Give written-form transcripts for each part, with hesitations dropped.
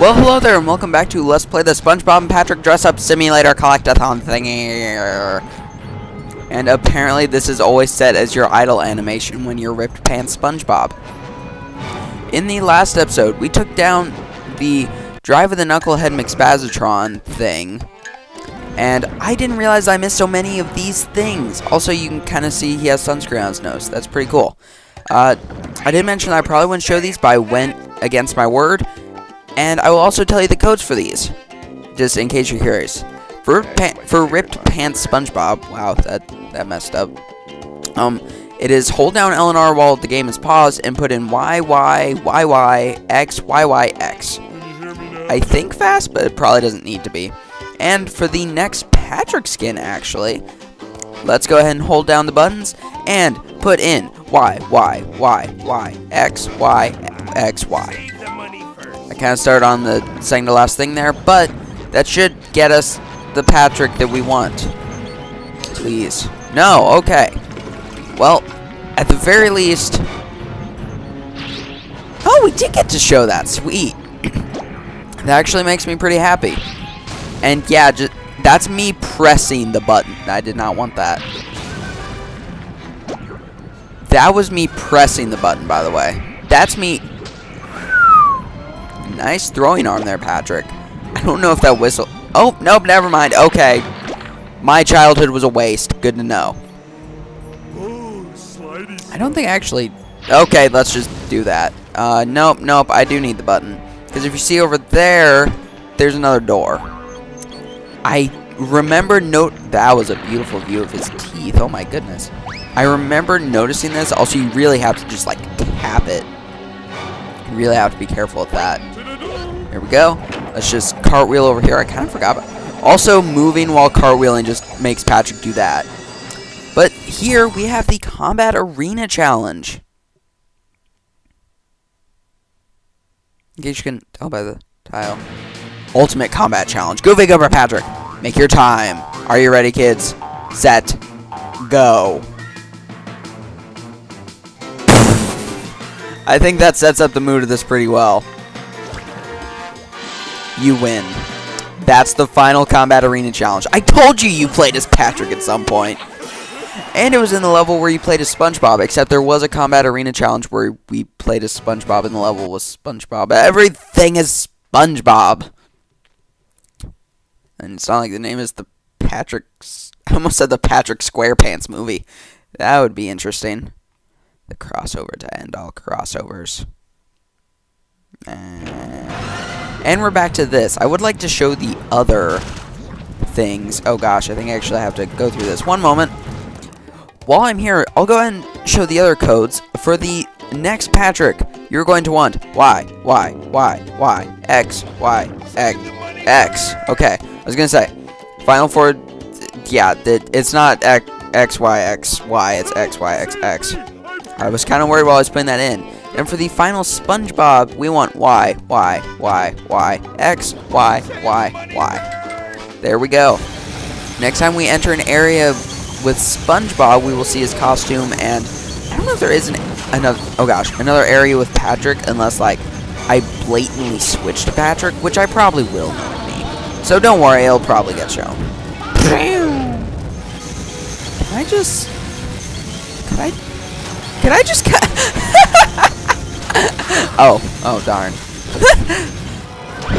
Well, hello there, and welcome back to Let's Play the Spongebob and Patrick Dress Up Simulator Collectathon thingy. And apparently this is always set as your idle animation when you're Ripped Pants Spongebob. In the last episode, we took down the Drive of the Knucklehead McSpazatron thing. And I didn't realize I missed so many of these things. Also, you can kind of see he has sunscreen on his nose. That's pretty cool. I did mention that I probably wouldn't show these, but I went against my word. And I will also tell you the codes for these, just in case you're curious. For Ripped Pants SpongeBob, wow, that messed up. It is hold down L and R while the game is paused and put in Y, Y, Y, Y, X, Y, Y, X. I think fast, but it probably doesn't need to be. And for the next Patrick skin, actually, let's go ahead and hold down the buttons and put in Y, Y, Y, Y, X, Y, X, Y. I kind of started on the second to last thing there, but that should get us the Patrick that we want. Please. No, okay. Well, at the very least... Oh, we did get to show that. Sweet. That actually makes me pretty happy. And yeah, that's me pressing the button. I did not want that. That was me pressing the button, by the way. That's me... Nice throwing arm there, Patrick. I don't know if that whistle... Oh, nope, never mind. Okay. My childhood was a waste. Good to know. I don't think actually... Okay, let's just do that. Nope, I do need the button. Because if you see over there, there's another door. I remember that was a beautiful view of his teeth. Oh my goodness. I remember noticing this. Also, you really have to just, like, tap it. You really have to be careful with that. Here we go. Let's just cartwheel over here. I kind of forgot about. Also, moving while cartwheeling just makes Patrick do that. But here we have the Combat Arena Challenge. In case you can tell by the tile. Ultimate Combat Challenge. Go big over, Patrick. Make your time. Are you ready, kids? Set. Go. I think that sets up the mood of this pretty well. You win. That's the final Combat Arena Challenge. I told you played as Patrick at some point. And it was in the level where you played as SpongeBob, except there was a Combat Arena Challenge where we played as SpongeBob and the level was SpongeBob. Everything is SpongeBob. And it's not like the name is the Patrick... I almost said the Patrick Squarepants movie. That would be interesting. The crossover to end all crossovers. And we're back to this. I would like to show the other things. Oh gosh, I think I actually have to go through this. One moment. While I'm here, I'll go ahead and show the other codes. For the next Patrick, you're going to want Y, Y, Y, Y, X, Y, X, X. Okay, I was going to say, final four, yeah, it's not X, Y, X, Y, it's X, Y, X, X. I was kind of worried while I was putting that in. And for the final SpongeBob, we want Y, Y, Y, Y, X, Y, Y, Y. There we go. Next time we enter an area with SpongeBob, we will see his costume, and I don't know if there is another area with Patrick, unless, like, I blatantly switch to Patrick, which I probably will know me. So don't worry, it'll probably get shown. Can I just Oh darn.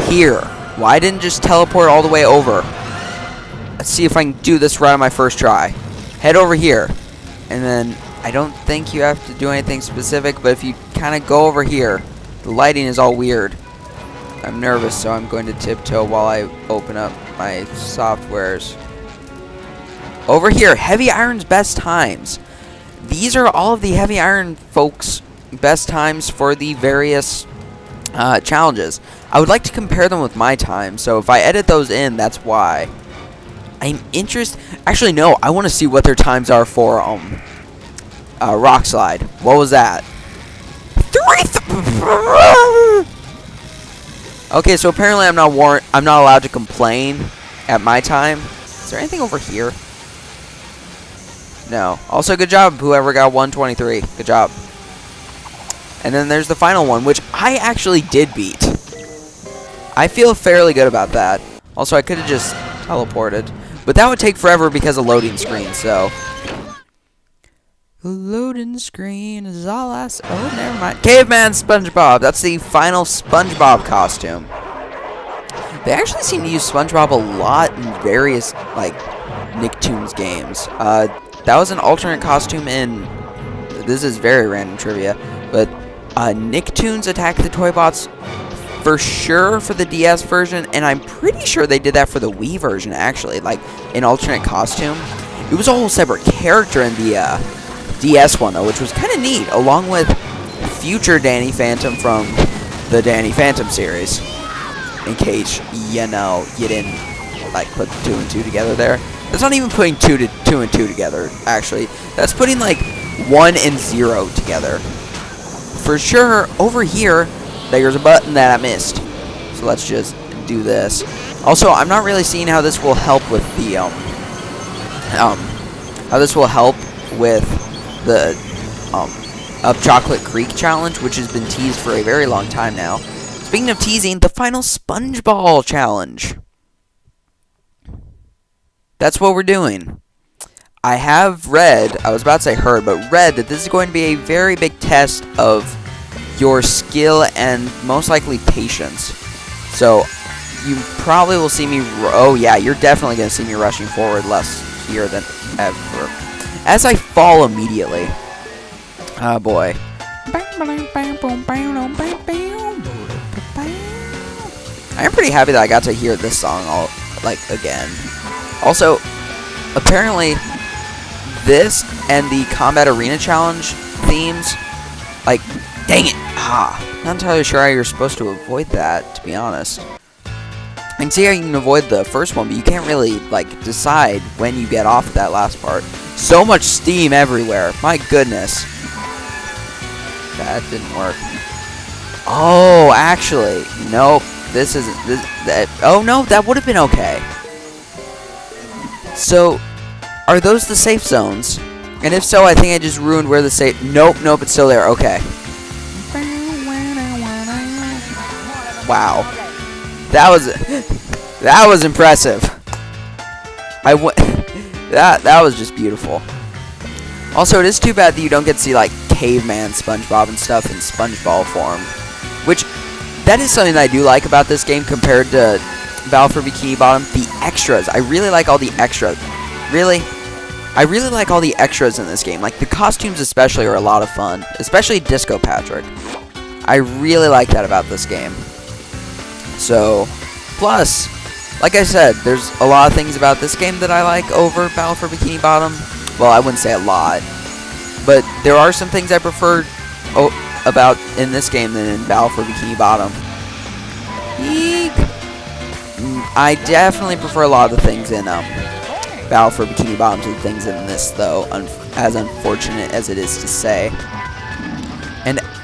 Here. Why didn't just teleport all the way over? Let's see if I can do this right on my first try. Head over here. And then, I don't think you have to do anything specific, but if you kind of go over here, the lighting is all weird. I'm nervous, so I'm going to tiptoe while I open up my softwares. Over here, Heavy Iron's best times. These are all of the Heavy Iron folks' best times for the various challenges. I would like to compare them with my time, so if I edit those in, that's why. I'm interested... Actually, no, I want to see what their times are for Rock Slide. What was that? Okay, so apparently I'm not allowed to complain at my time. Is there anything over here? No. Also, good job, whoever got 123. Good job. And then there's the final one, which I actually did beat. I feel fairly good about that. Also, I could have just teleported. But that would take forever because of loading screen, so... Loading screen is all I see. Oh, never mind. Caveman SpongeBob. That's the final SpongeBob costume. They actually seem to use SpongeBob a lot in various, like, Nicktoons games. That was an alternate costume in... This is very random trivia, but Nicktoons Attack the Toybots for sure for the DS version, and I'm pretty sure they did that for the Wii version, actually, like, an alternate costume. It was a whole separate character in the DS one, though, which was kind of neat, along with future Danny Phantom from the Danny Phantom series. In case, you know, you didn't, like, put 2 and 2 together there. That's not even putting 2 and 2 together, actually. That's putting, like, 1 and 0 together. For sure, over here, there's a button that I missed. So let's just do this. Also, I'm not really seeing how this will help with the, Up Chocolate Creek challenge, which has been teased for a very long time now. Speaking of teasing, the final SpongeBall challenge. That's what we're doing. I have read, I was about to say heard, but read that this is going to be a very big test of your skill and most likely patience. So, you probably will see me, oh yeah, you're definitely going to see me rushing forward less here than ever. As I fall immediately. Oh boy. I'm pretty happy that I got to hear this song all, like, again. Also, apparently, this and the Combat Arena Challenge themes, like, dang it, not entirely sure how you're supposed to avoid that, to be honest. I can see how you can avoid the first one, but you can't really, like, decide when you get off that last part. So much steam everywhere, my goodness. That didn't work. Oh, actually, nope, this isn't, oh no, that would have been okay. So, are those the safe zones? And if so, I think I just ruined where the safe... Nope, it's still there. Okay. Wow. That was impressive. That was just beautiful. Also, it is too bad that you don't get to see, like, Caveman SpongeBob and stuff in SpongeBall form. Which, that is something that I do like about this game compared to Battle for Bikini Bottom. The extras. I really like all the extras. Really? I really like all the extras in this game. Like, the costumes especially are a lot of fun. Especially Disco Patrick. I really like that about this game. So, plus, like I said, there's a lot of things about this game that I like over Battle for Bikini Bottom. Well, I wouldn't say a lot. But there are some things I prefer about in this game than in Battle for Bikini Bottom. Eek. I definitely prefer a lot of the things in Battle for Bikini Bottom to the things in this, though, as unfortunate as it is to say.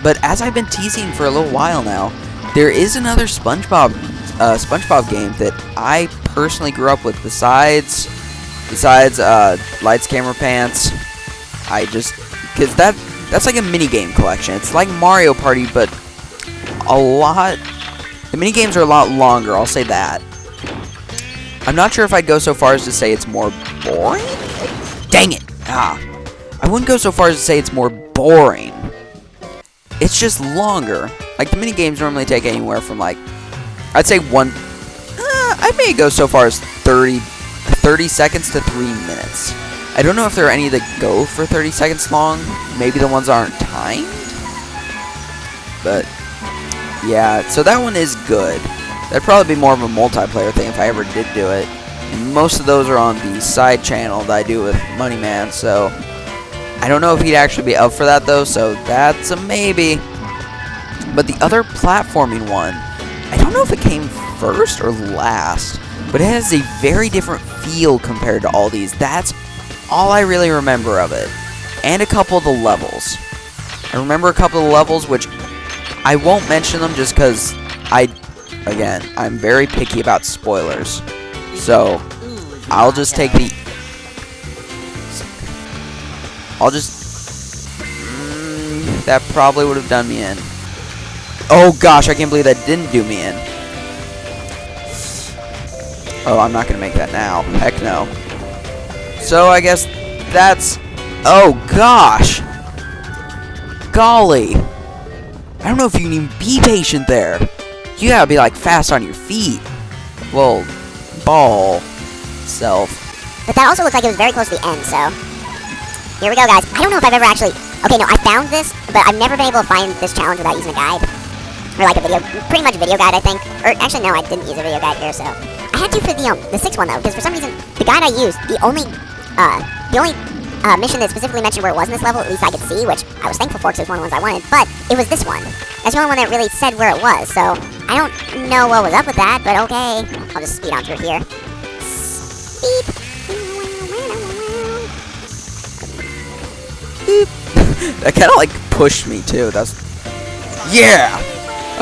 But as I've been teasing for a little while now, there is another SpongeBob game that I personally grew up with. Besides Lights, Camera, Pants, because that's like a mini game collection. It's like Mario Party, but the mini games are a lot longer. I'll say that. I'm not sure if I'd go so far as to say it's more boring. Dang it! I wouldn't go so far as to say it's more boring. It's just longer. Like, the mini games normally take anywhere from, like, I'd say I may go so far as 30 seconds to 3 minutes. I don't know if there are any that go for 30 seconds long. Maybe the ones aren't timed. But, yeah, so that one is good. That'd probably be more of a multiplayer thing if I ever did do it. And most of those are on the side channel that I do with Money Man, so I don't know if he'd actually be up for that, though, so that's a maybe. But the other platforming one, I don't know if it came first or last, but it has a very different feel compared to all these. That's all I really remember of it. And a couple of the levels. I remember a couple of the levels, which I won't mention them just because again, I'm very picky about spoilers. So, I'll just take the... that probably would have done me in. Oh gosh, I can't believe that didn't do me in. Oh, I'm not gonna make that now. Heck no. So I guess that's... Oh, gosh! Golly! I don't know if you can even be patient there. You gotta be, like, fast on your feet. Well, ball self. But that also looked like it was very close to the end, so... Here we go, guys. I don't know if I've ever actually... Okay, no, I found this, but I've never been able to find this challenge without using a guide. Or, like, a video... Pretty much a video guide, I think. Or, actually, no, I didn't use a video guide here, so... I had to for the 6th one, though, because for some reason, the guide I used, the only mission that specifically mentioned where it was in this level, at least I could see, which I was thankful for because it was one of the ones I wanted, but it was this one. That's the only one that really said where it was, so I don't know what was up with that, but okay. I'll just speed on through here. Beep. That kind of, like, pushed me, too. That's... Yeah!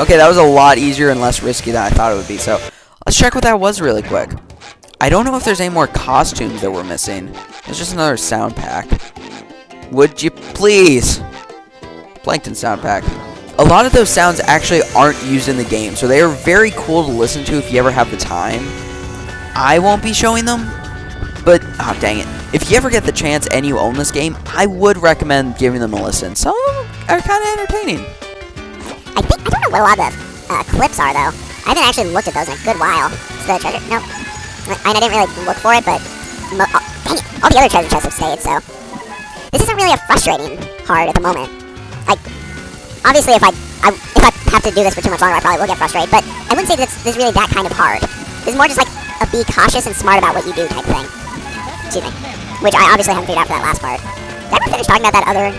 Okay, that was a lot easier and less risky than I thought it would be, so... Let's check what that was really quick. I don't know if there's any more costumes that we're missing. There's just another sound pack. Would you please? Plankton sound pack. A lot of those sounds actually aren't used in the game, so they are very cool to listen to if you ever have the time. I won't be showing them, but, oh dang it. If you ever get the chance and you own this game, I would recommend giving them a listen. Some are kind of entertaining. I don't know what a lot of clips are, though. I haven't actually looked at those in a good while. Is the treasure? Nope. I didn't really look for it, but... dang it! All the other treasure chests have stayed, so... This isn't really a frustrating hard at the moment. Like, obviously if I have to do this for too much longer, I probably will get frustrated, but I wouldn't say that this is really that kind of hard. This is more just like a be cautious and smart about what you do type thing. Excuse me. Which I obviously haven't figured out for that last part. Did I ever finish talking about that other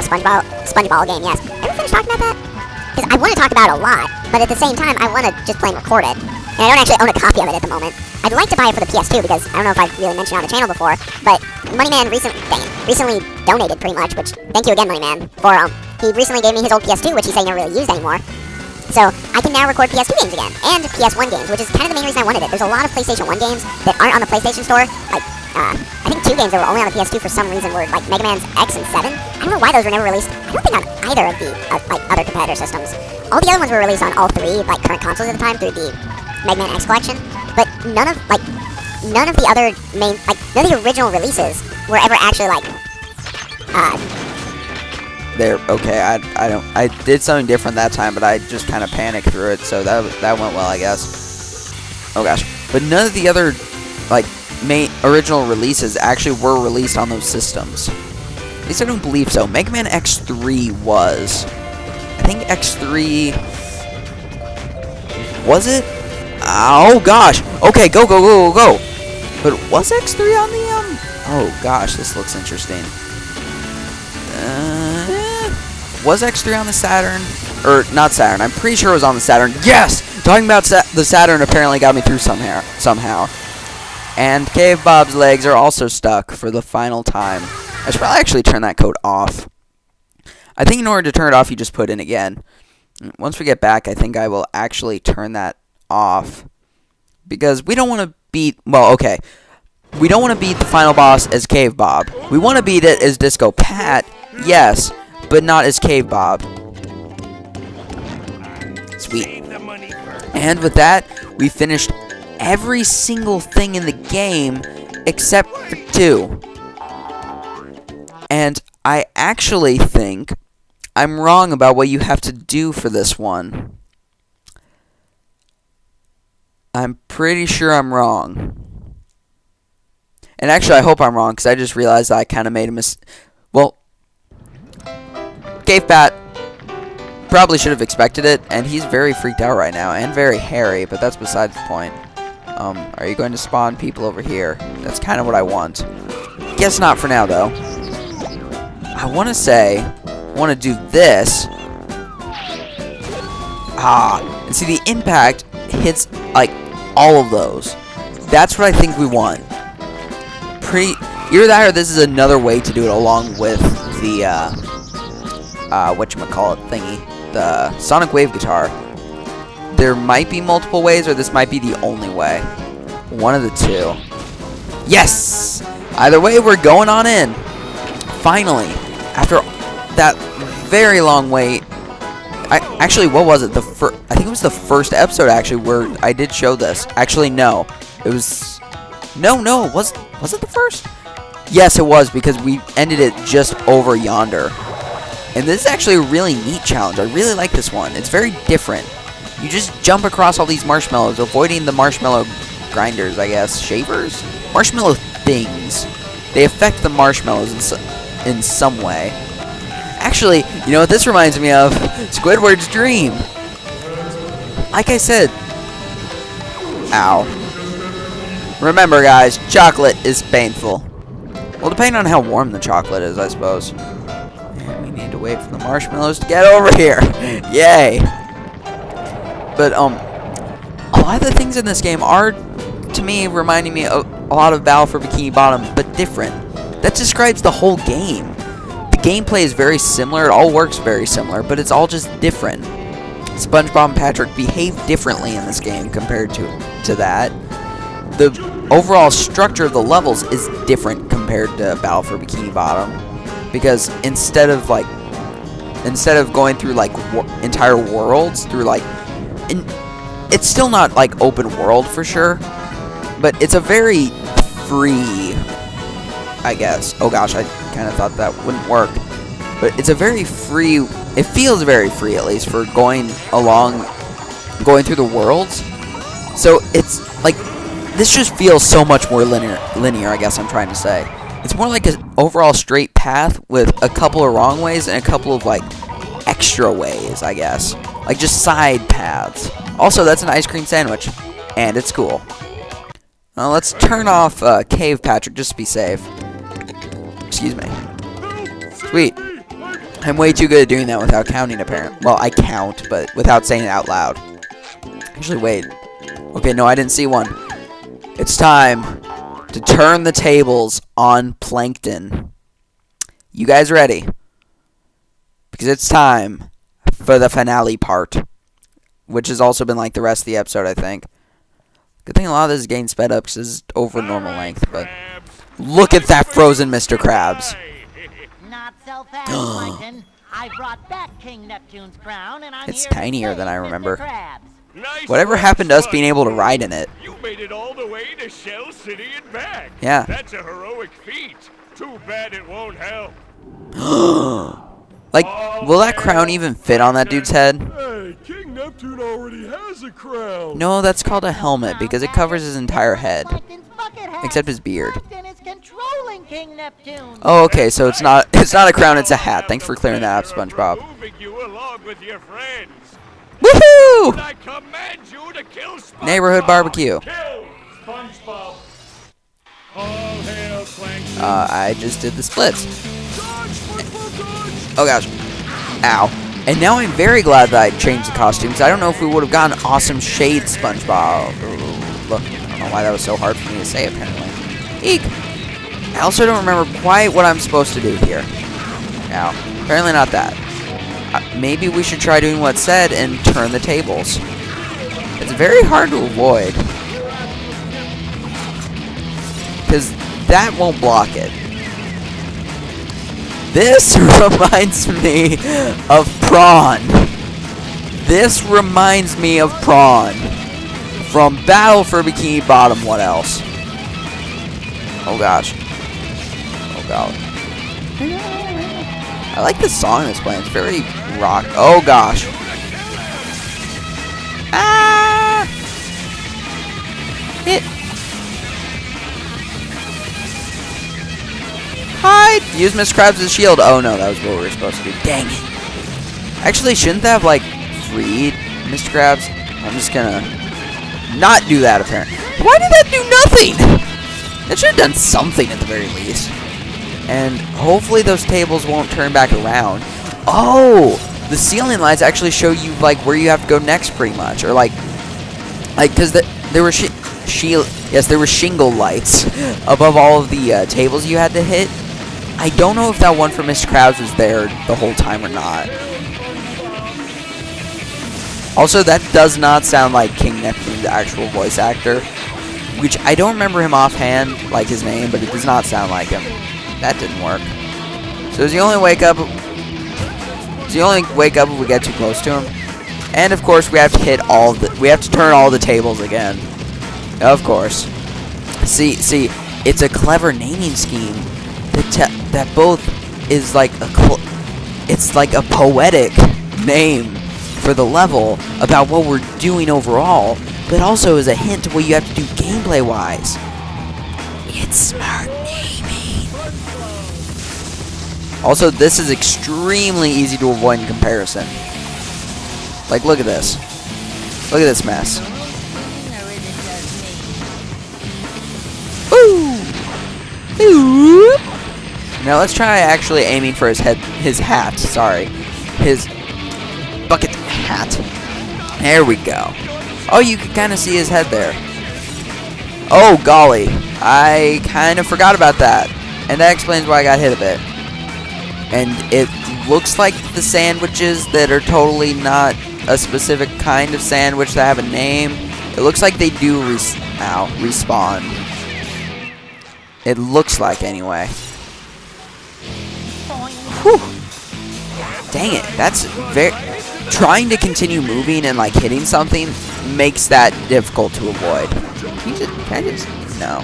Spongebob game? Yes. Did I ever finish talking about that? Because I want to talk about it a lot, but at the same time, I want to just plain record it. And I don't actually own a copy of it at the moment. I'd like to buy it for the PS2 because I don't know if I've really mentioned it on the channel before, but Moneyman recently donated pretty much, which, thank you again, Moneyman, for, he recently gave me his old PS2, which he said he never really used anymore. So, I can now record PS2 games again, and PS1 games, which is kind of the main reason I wanted it. There's a lot of PlayStation 1 games that aren't on the PlayStation Store, like, I think 2 games that were only on the PS2 for some reason were, like, Mega Man's X and 7. I don't know why those were never released. I don't think on either of the, like, other competitor systems. All the other ones were released on all 3, like, current consoles at the time through the Mega Man X collection, but none of the other main, like, none of the original releases were ever actually, like, There, okay, I did something different that time, but I just kind of panicked through it, so that went well, I guess. Oh gosh. But none of the other, like, main original releases actually were released on those systems. At least I don't believe so. Mega Man X3 was. I think X3... Was it? Oh gosh. Okay, go. But was X3 on the, Oh gosh, this looks interesting. Was X3 on the Saturn? Or, not Saturn, I'm pretty sure it was on the Saturn. Yes! Talking about the Saturn apparently got me through somehow. And Cave Bob's legs are also stuck for the final time. I should probably actually turn that code off. I think in order to turn it off, you just put in again. Once we get back, I think I will actually turn that off. Because we don't want to beat... Well, okay. We don't want to beat the final boss as Cave Bob. We want to beat it as Disco Pat, yes, but not as Cave Bob. Sweet. And with that, we finished every single thing in the game except for 2. And I actually think I'm wrong about what you have to do for this one. I'm pretty sure I'm wrong. And actually, I hope I'm wrong, because I just realized that I kind of made a mistake. Well, Cave Pat probably should have expected it, and he's very freaked out right now, and very hairy, but that's besides the point. Are you going to spawn people over here? That's kind of what I want. Guess not for now, though. I want to say, I want to do this. And see, the impact hits, like, all of those. That's what I think we want. Either that or this is another way to do it along with the, whatchamacallit thingy. The Sonic Wave Guitar. There might be multiple ways, or this might be the only way. One of the two. Yes! Either way, we're going on in. Finally. After that very long wait. Actually, what was it? I think it was the first episode, actually, where I did show this. Actually, no. It was... No, was it the first? Yes, it was, because we ended it just over yonder. And this is actually a really neat challenge. I really like this one. It's very different. You just jump across all these marshmallows, avoiding the marshmallow grinders, I guess. Shavers? Marshmallow things. They affect the marshmallows in some way. Actually, you know what this reminds me of? Squidward's dream. Like I said. Ow. Remember, guys, chocolate is painful. Well, depending on how warm the chocolate is, I suppose. And we need to wait for the marshmallows to get over here. Yay. But, a lot of the things in this game are, to me, reminding me of a lot of Battle for Bikini Bottom, but different. That describes the whole game. The gameplay is very similar, it all works very similar, but it's all just different. SpongeBob and Patrick behave differently in this game compared to that. The overall structure of the levels is different compared to Battle for Bikini Bottom, because instead of going through like entire worlds through like, it's still not like open world for sure, but it's a very free, I guess. Oh gosh, I kind of thought that wouldn't work, but it's a very free. It feels very free, at least, for going through the worlds. So it's like, this just feels so much more linear, I guess I'm trying to say. It's more like an overall straight path with a couple of wrong ways and a couple of, like, extra ways, I guess. Like, just side paths. Also, that's an ice cream sandwich, and it's cool. Let's turn off Cave Patrick, just to be safe. Excuse me. Sweet. I'm way too good at doing that without counting, apparently. Well, I count, but without saying it out loud. Actually, wait. Okay, no, I didn't see one. It's time to turn the tables on Plankton. You guys ready? Because it's time for the finale part, which has also been like the rest of the episode, I think. Good thing a lot of this is getting sped up because this is over normal length, but look at that frozen Mr. Krabs. Not so fast, Plankton. I brought back King Neptune's crown, and I'm It's here to tinier than I save Mr. remember. Krabs. Nice Whatever work, happened to us being able to SpongeBob. ride in it? You made it all the way to Shell City and back. Yeah. That's a heroic feat. Too bad it won't help. Like, will that crown even fit on that dude's head? Hey, King Neptune already has a crown. No, that's called a helmet because it covers his entire head, Plankton's bucket hat. except his beard. Plankton is controlling King Neptune. Oh, okay, so it's not a crown, it's a hat. Thanks for clearing that up, SpongeBob. Moving you along with your friends. Woohoo! I command you to kill SpongeBob. Neighborhood barbecue. Kill SpongeBob. All hail Plankton. I just did the splits. Dodge, SpongeBob, dodge. Oh gosh. Ow. And now I'm very glad that I changed the costumes. I don't know if we would have gotten awesome shade SpongeBob. Ooh, look, I don't know why that was so hard for me to say, apparently. Eek. I also don't remember quite what I'm supposed to do here. Ow. Apparently not that. Maybe we should try doing what's said and turn the tables. It's very hard to avoid, because that won't block it. This reminds me of Prawn. This reminds me of Prawn from Battle for Bikini Bottom. What else? Oh gosh. Oh god. I like this song that's playing. It's very rock. Oh gosh. Ah! Hit. Hide! Use Miss Krabs' shield. Oh no, that was what we were supposed to do. Dang it. Actually, shouldn't that have, like, freed Mr. Krabs? I'm just gonna not do that, apparently. Why did that do nothing? That should have done something at the very least. And hopefully those tables won't turn back around. Oh! The ceiling lights actually show you, like, where you have to go next, pretty much. Or, like, because there were there were shingle lights above all of the tables you had to hit. I don't know if that one for Mr. Krabs was there the whole time or not. Also, that does not sound like King Neptune's actual voice actor, which I don't remember him offhand, like his name, but it does not sound like him. That didn't work. So does he only wake up? Does he only wake up if we get too close to him? And of course, we have to hit we have to turn all the tables again. Of course. See, it's a clever naming scheme that both is like it's like a poetic name for the level about what we're doing overall, but also is a hint to what you have to do gameplay-wise. It's smart naming. Also, this is extremely easy to avoid in comparison. Like, look at this. Look at this mess. Ooh. Now let's try actually aiming for his hat. Sorry, his bucket hat. There we go. Oh, you can kind of see his head there. Oh golly, I kind of forgot about that, and that explains why I got hit a bit. And it looks like the sandwiches that are totally not a specific kind of sandwich that have a name. It looks like they do respawn. It looks like, anyway. Whew. Dang it, that's very... Trying to continue moving and, like, hitting something makes that difficult to avoid. Can I just... No.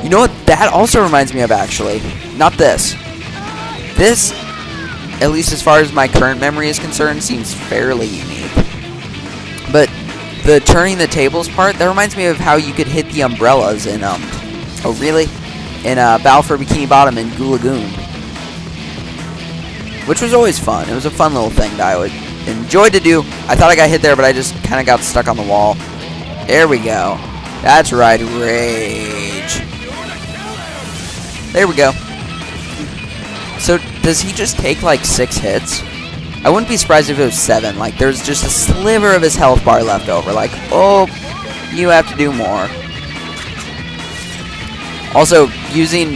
You know what that also reminds me of, actually? Not this. This, at least as far as my current memory is concerned, seems fairly unique. But the turning the tables part, that reminds me of how you could hit the umbrellas in, oh really? In Battle for Bikini Bottom and Goo Lagoon. Which was always fun. It was a fun little thing that I would enjoy to do. I thought I got hit there, but I just kind of got stuck on the wall. There we go. That's right, rage. There we go. So, does he just take, like, 6 hits? I wouldn't be surprised if it was 7. Like, there's just a sliver of his health bar left over. Like, oh, you have to do more. Also, using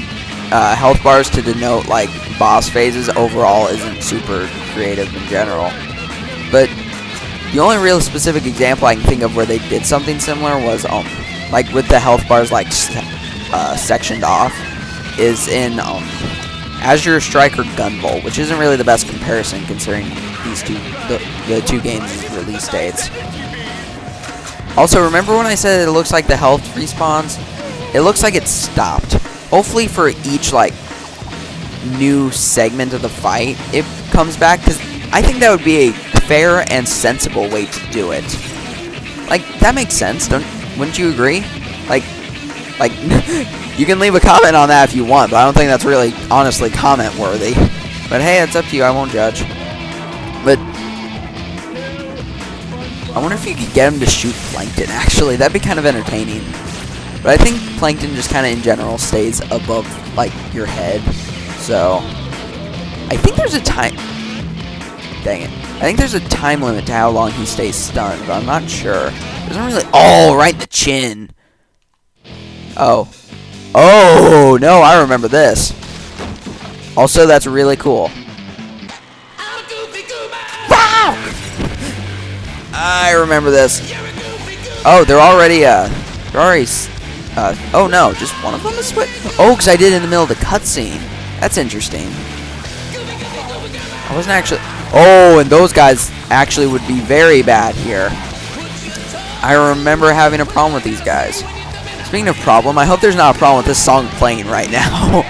health bars to denote, like, boss phases overall isn't super creative in general. But the only real specific example I can think of where they did something similar was, like, with the health bars, like, sectioned off, is in, Azure Striker Gunvolt, which isn't really the best comparison considering these the two games' release dates. Also, remember when I said it looks like the health respawns? It looks like it stopped. Hopefully for each, like, new segment of the fight, it comes back, because I think that would be a fair and sensible way to do it. Like, that makes sense, wouldn't you agree? Like, you can leave a comment on that if you want, but I don't think that's really, honestly, comment-worthy. But hey, it's up to you, I won't judge. But I wonder if you could get him to shoot Plankton, actually. That'd be kind of entertaining. But I think Plankton just kind of, in general, stays above, like, your head. So, I think there's a time... Dang it. I think there's a time limit to how long he stays stunned, but I'm not sure. Doesn't really... Oh, right in the chin. Oh. Oh, no, I remember this. Also, that's really cool. Wow! I remember this. Oh, they're already, oh no, just one of them is split? Oh, because I did it in the middle of the cutscene. That's interesting. I wasn't actually... Oh, and those guys actually would be very bad here. I remember having a problem with these guys. Speaking of problem, I hope there's not a problem with this song playing right now.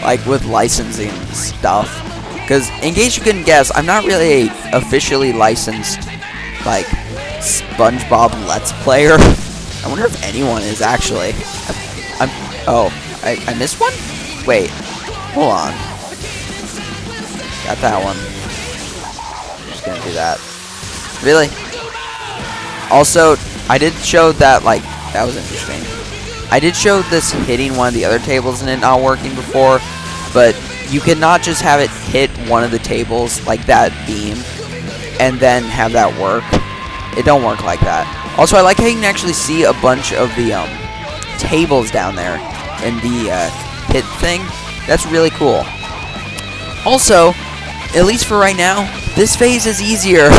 Like, with licensing stuff. Because, in case you couldn't guess, I'm not really a officially licensed, like, SpongeBob Let's Player. I wonder if anyone is, actually. I missed one? Wait. Hold on. Got that one. I'm just gonna do that. Really? Also, I did show that, like, that was interesting. I did show this hitting one of the other tables and it not working before, but you cannot just have it hit one of the tables, like that beam, and then have that work. It don't work like that. Also, I like how you can actually see a bunch of the tables down there in the pit thing. That's really cool. Also, at least for right now, this phase is easier.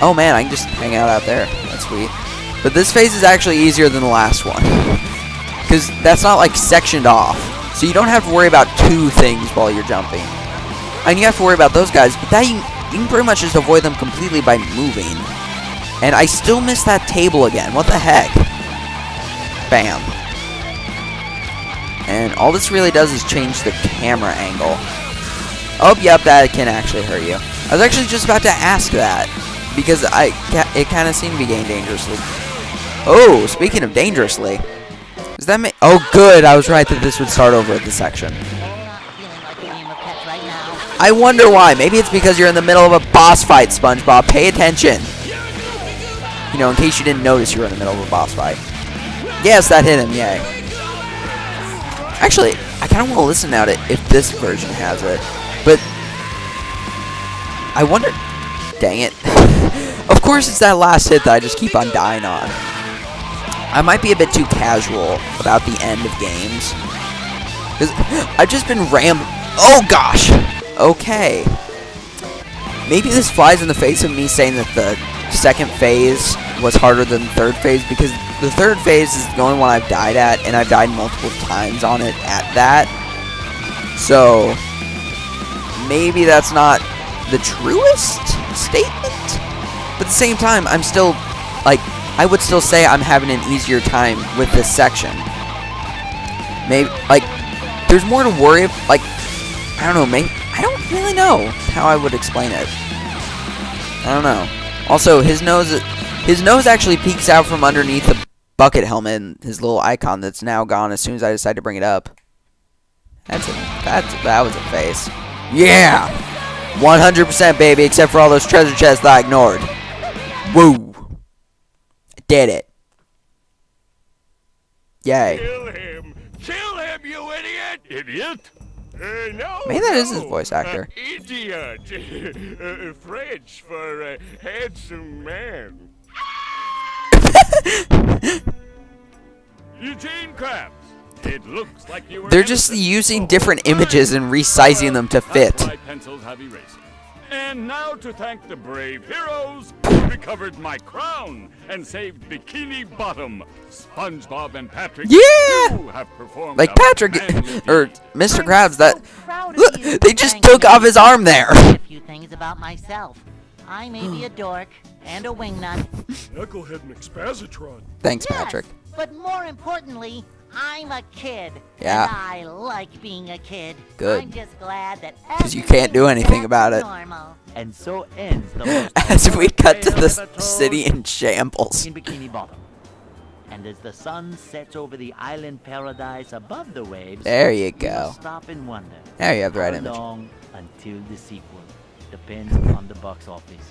Oh man, I can just hang out there. That's sweet. But this phase is actually easier than the last one. Because that's not, like, sectioned off. So you don't have to worry about 2 things while you're jumping. And you have to worry about those guys, but that you can pretty much just avoid them completely by moving. And I still missed that table again. What the heck? Bam. And all this really does is change the camera angle. Oh, yep, that can actually hurt you. I was actually just about to ask that, because it kind of seemed to be getting dangerously. Oh, speaking of dangerously, does that make? Oh, good. I was right that this would start over at this section. I wonder why. Maybe it's because you're in the middle of a boss fight, SpongeBob. Pay attention. You know, in case you didn't notice you were in the middle of a boss fight. Yes, that hit him. Yay. Actually, I kind of want to listen now to if this version has it. But I wonder. Dang it. Of course, it's that last hit that I just keep on dying on. I might be a bit too casual about the end of games. Because I've just been Oh, gosh. Okay. Maybe this flies in the face of me saying that the second phase was harder than the third phase, because the third phase is the only one I've died at, and I've died multiple times on it at that. So maybe that's not the truest statement, but at the same time, I'm still, like, I would still say I'm having an easier time with this section. Maybe, like, there's more to worry, like, I don't know, maybe, I don't really know how I would explain it. I don't know. Also, his nose actually peeks out from underneath the bucket helmet, and his little icon that's now gone as soon as I decide to bring it up. That was a face. Yeah! 100% baby, except for all those treasure chests that I ignored. Woo! I did it. Yay. Kill him, you idiot! Idiot? No, Maybe that is his voice actor. Idiot. French for handsome man. Eugene Krabs. It looks like you were They're just using different images and resizing them to fit. My pencils have erased. And now to thank the brave heroes who recovered my crown and saved Bikini Bottom, SpongeBob and Patrick. Yeah! You have performed Like a Patrick, manly or deed. Mr. Krabs, that... Look, You. they just took off his arm there. A few things about myself. I may be a dork and a wingnut. Knucklehead McSpazatron. Thanks, Yes, Patrick. but more importantly, I'm a kid. Yeah. And I like being a kid. Good. I'm just glad that 'Cause you can't do anything about it. Normal. And so ends the most As we cut to tale the ever told city in shambles. in Bikini Bottom. And as the sun sets over the island paradise above the waves, There you you go. must stop and wonder. There you have the right how image. long until the sequel? Depends on the box office.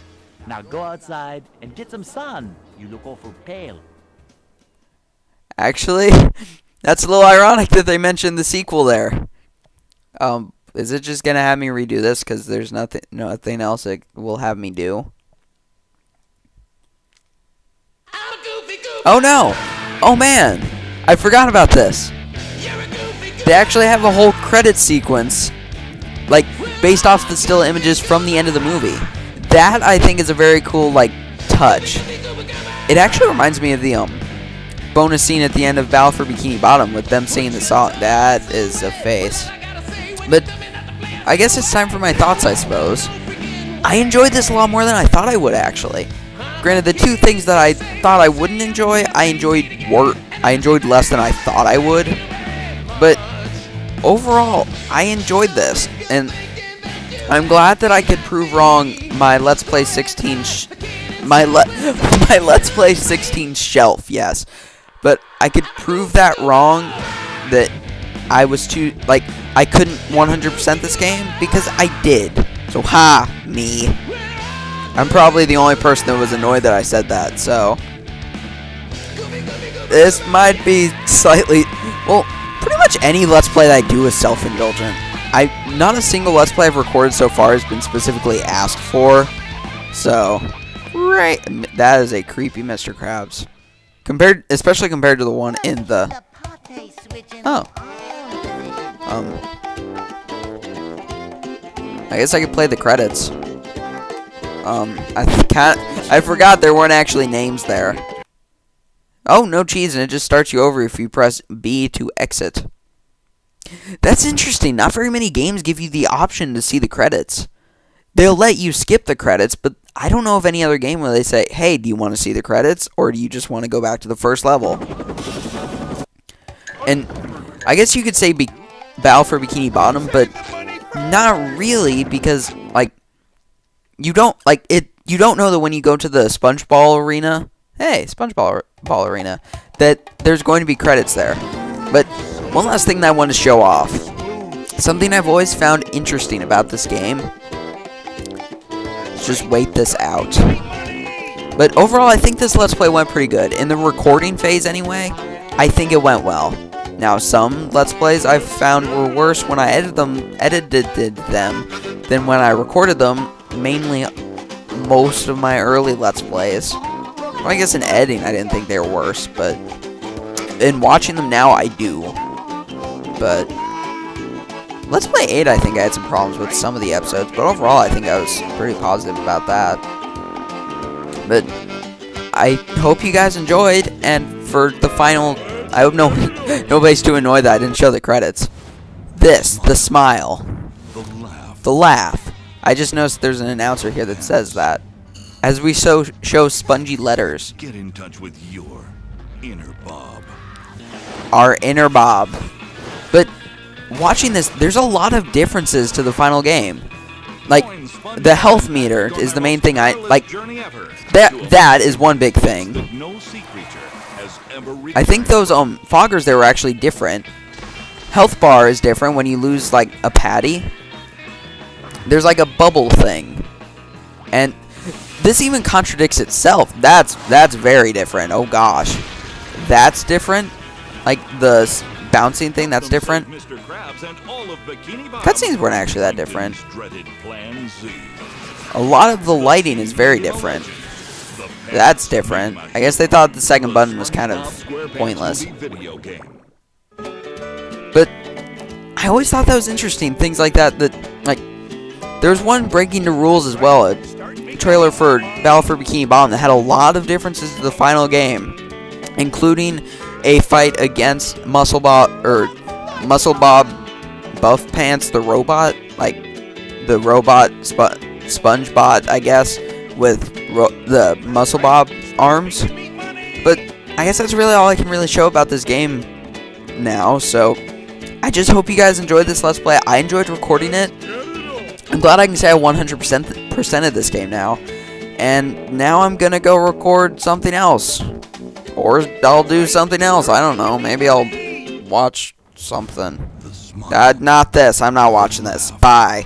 Now go outside and get some sun. You look awful pale. Actually, that's a little ironic that they mentioned the sequel there. Is it just gonna have me redo this because there's nothing else it will have me do? Oh no! Oh man! I forgot about this. They actually have a whole credit sequence, like, based off the still images from the end of the movie. That, I think, is a very cool, like, touch. It actually reminds me of the, bonus scene at the end of Battle for Bikini Bottom with them singing the song. That is a face. But I guess it's time for my thoughts, I suppose. I enjoyed this a lot more than I thought I would, actually. Granted, the two things that I thought I wouldn't enjoy, I enjoyed less than I thought I would. But overall, I enjoyed this, and I'm glad that I could prove wrong my Let's Play 16 my Let's Play 16 shelf, yes. But I could prove that wrong, that I was too, like, I couldn't 100% this game, because I did. So, ha, me. I'm probably the only person that was annoyed that I said that, so. This might be slightly, well, pretty much any Let's Play that I do is self-indulgent. Not a single Let's Play I've recorded so far has been specifically asked for, so. Right, that is a creepy Mr. Krabs. Especially compared to the one in the... Oh. I guess I could play the credits. I forgot there weren't actually names there. Oh, no cheese, and it just starts you over if you press B to exit. That's interesting. Not very many games give you the option to see the credits. They'll let you skip the credits, but I don't know of any other game where they say, hey, do you want to see the credits, or do you just want to go back to the first level? And I guess you could say Battle for Bikini Bottom, but not really, because like you don't know that when you go to the SpongeBall arena, hey, SpongeBall arena, that there's going to be credits there. But one last thing that I want to show off, something I've always found interesting about this game. Let's just wait this out. But overall, I think this Let's Play went pretty good. In the recording phase anyway, I think it went well. Now, some Let's Plays I've found were worse when I edited them than when I recorded them, mainly most of my early Let's Plays. Well, I guess in editing I didn't think they were worse, but in watching them now I do. But Let's Play 8, I think I had some problems with some of the episodes, but overall I think I was pretty positive about that. But I hope you guys enjoyed, and for the final, I hope nobody's too annoyed that I didn't show the credits. The smile. The laugh. I just noticed there's an announcer here that says that. As we show spongy letters. Get in touch with your inner Bob. Our inner Bob. But watching this, there's a lot of differences to the final game. Like, the health meter is the main thing I like. That is one big thing. I think those foggers there were actually different. Health bar is different when you lose like a patty. There's like a bubble thing. And this even contradicts itself. That's very different. Oh gosh. That's different. Like the bouncing thing, that's different. Cutscenes weren't actually that different. A lot of the lighting is very different. That's different. I guess they thought the second button was kind of pointless. But I always thought that was interesting. Things like that, like, there's one breaking the rules as well. A trailer for Battle for Bikini Bottom that had a lot of differences to the final game, including a fight against Muscle Bob Buff Pants, the robot, like the robot SpongeBob, I guess, with the Muscle Bob arms. But I guess that's really all I can really show about this game now. So I just hope you guys enjoyed this Let's Play. I enjoyed recording it. I'm glad I can say I 100%ed this game now. And now I'm gonna go record something else. Or I'll do something else. I don't know. Maybe I'll watch something. Not this. I'm not watching this. Bye.